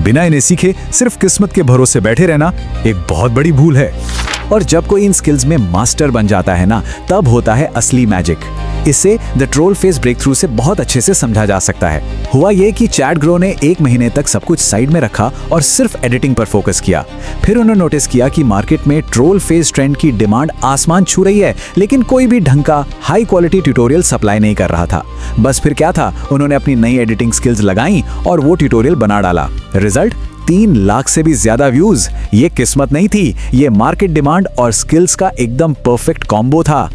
बिना इन्हें सीखे सिर्फ किस्मत के भरोसे बैठे रहना एक बहुत बड़ी भूल है। और जब कोई इन स्किल्स में मास्टर बन जाता है ना, तब होता है असली मैजिक। इसे the troll face break through से बहुत अच्छे से समझा जा सकता है। हुआ ये कि चैट ग्रो ने 1 महीने तक सब कुछ साइड में रखा और सिर्फ एडिटिंग पर फोकस किया। फिर उन्होंने नोटिस किया कि मार्केट में ट्रोल फेस ट्रेंड की डिमांड आसमान छू रही है, लेकिन कोई भी ढंग का हाई क्वालिटी ट्यूटोरियल सप्लाई नहीं कर रहा था। बस फिर क्या था, उन्होंने अपनी नई एडिटिंग स्किल्स लगाई और वो ट्यूटोरियल बना डाला। रिजल्ट 3 लाख से भी ज्यादा व्यूज। ये किस्मत नहीं थी, ये मार्केट डिमांड और स्किल्स का एकदम परफेक्ट कॉम्बो था।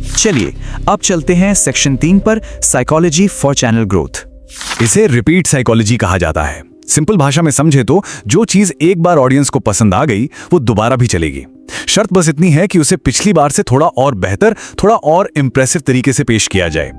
चलिए अब चलते हैं सेक्शन 3 पर, साइकोलॉजी फॉर चैनल ग्रोथ। इसे रिपीट साइकोलॉजी कहा जाता है। सिंपल भाषा में समझे तो जो चीज एक बार ऑडियंस को पसंद आ गई वो दोबारा भी चलेगी। शर्त बस इतनी है कि उसे पिछली बार से थोड़ा और बेहतर, थोड़ा और इंप्रेसिव तरीके से पेश किया जाए।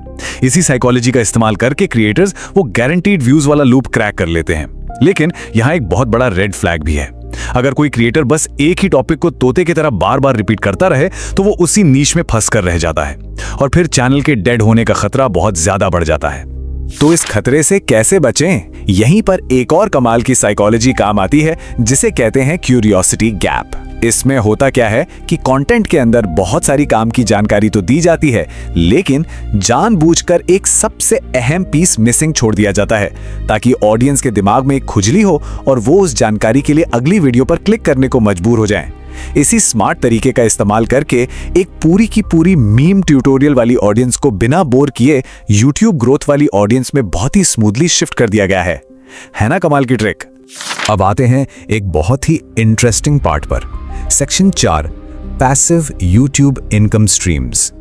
इसी साइकोलॉजी का इस्तेमाल करके क्रिएटर्स वो गारंटीड व्यूज वाला लूप क्रैक कर लेते हैं। लेकिन यहाँ एक बहुत बड़ा रेड फ्लैग भी है। अगर कोई क्रिएटर बस एक ही टॉपिक को तोते की तरह बार बार रिपीट करता रहे तो वो उसी नीश में फंस कर रह जाता है और फिर चैनल के डेड होने का खतरा बहुत ज्यादा बढ़ जाता है। तो इस खतरे से कैसे बचें? यहीं पर एक और कमाल की साइकोलॉजी काम आती है जिसे कहते हैं क्यूरियोसिटी गैप। इसमें होता क्या है कि कंटेंट के अंदर बहुत सारी काम की जानकारी तो दी जाती है, लेकिन जानबूझकर एक सबसे अहम पीस मिसिंग छोड़ दिया जाता है ताकि ऑडियंस के दिमाग में एक खुजली हो और वो उस जानकारी के लिए अगली वीडियो पर क्लिक करने को मजबूर हो जाएं। इसी स्मार्ट तरीके का इस्तेमाल करके एक पूरी की पूरी मीम ट्यूटोरियल वाली ऑडियंस को बिना बोर किए YouTube ग्रोथ वाली ऑडियंस में बहुत ही स्मूथली शिफ्ट कर दिया गया है ना कमाल की ट्रिक। अब आते हैं एक बहुत ही इंटरेस्टिंग पार्ट पर, section 4, passive YouTube income streams.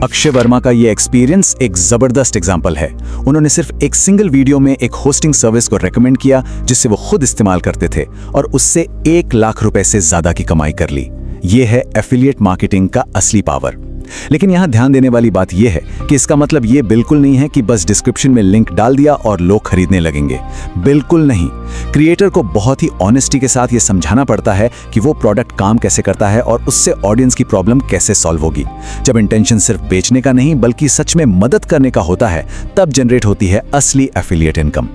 Akshay Verma का ये एक्सपीरियंस एक जबरदस्त एग्जाम्पल है। उन्होंने सिर्फ एक सिंगल वीडियो में एक होस्टिंग सर्विस को रेकमेंड किया जिससे वो खुद इस्तेमाल करते थे और उससे 1 लाख रुपए से ज्यादा की कमाई कर ली। ये है एफिलिएट मार्केटिंग का असली पावर। लेकिन यहाँ ध्यान देने वाली बात यह है कि इसका मतलब ये बिल्कुल नहीं है कि बस डिस्क्रिप्शन में लिंक डाल दिया और लोग खरीदने लगेंगे। बिल्कुल नहीं। क्रिएटर को बहुत ही ऑनेस्टी के साथ ये समझाना पड़ता है कि वो प्रोडक्ट काम कैसे करता है और उससे ऑडियंस की प्रॉब्लम कैसे सॉल्व होगी। जब इंटेंशन सिर्फ बेचने का नहीं बल्कि सच में मदद करने का होता है, तब जनरेट होती है असली एफिलिएट इनकम।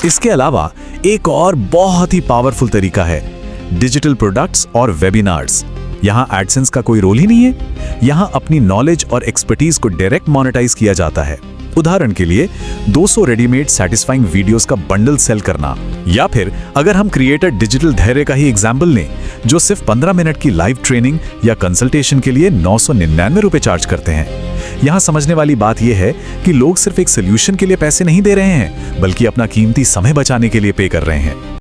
इसके अलावा एक और बहुत ही पावरफुल तरीका है डिजिटल प्रोडक्ट्स और वेबिनार्स। यहाँ एडसेंस का कोई रोल ही नहीं है। यहाँ अपनी नॉलेज और एक्सपर्टीज को डायरेक्ट मोनेटाइज किया जाता है। उदाहरण के लिए 200 रेडीमेड सैटिस्फाइंग वीडियोस का बंडल सेल करना, या फिर अगर हम क्रिएटर डिजिटल धैर्य का ही एग्जाम्पल लें जो सिर्फ 15 मिनट की लाइव ट्रेनिंग या कंसल्टेशन के लिए 999 रुपए चार्ज करते हैं। यहाँ समझने वाली बात यह है कि लोग सिर्फ एक सोल्यूशन के लिए पैसे नहीं दे रहे हैं बल्कि अपना कीमती समय बचाने के लिए पे कर रहे हैं।